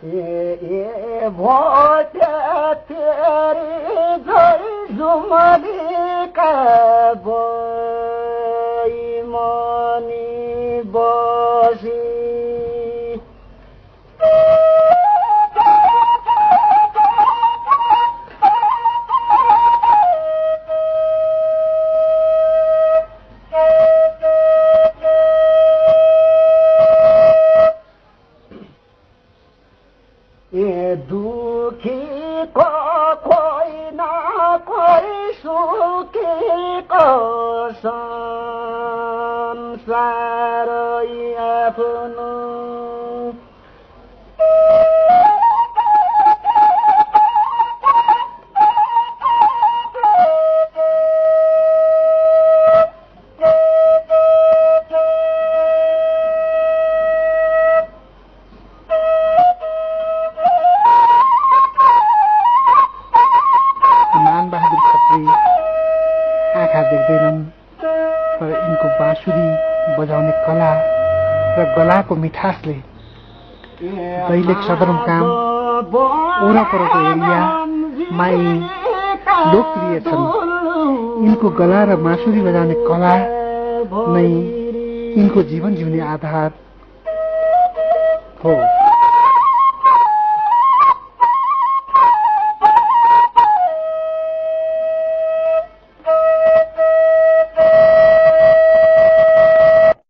ए भोटे तेरी झोइ झुमरीका बैमनी बसी दुखीको कोही न कोही सुखीको संसार आफ्नो आँखा देख्दैनन् तर यिनको बाँसुरी बजाउने कला र गलाको मिठासले दैलेख सदरमुकाम वरपरको एरियामा लोकप्रिय छन्। यिनको गला र बाँसुरी बजाउने कला नै यिनको जीवन जिउने आधार हो।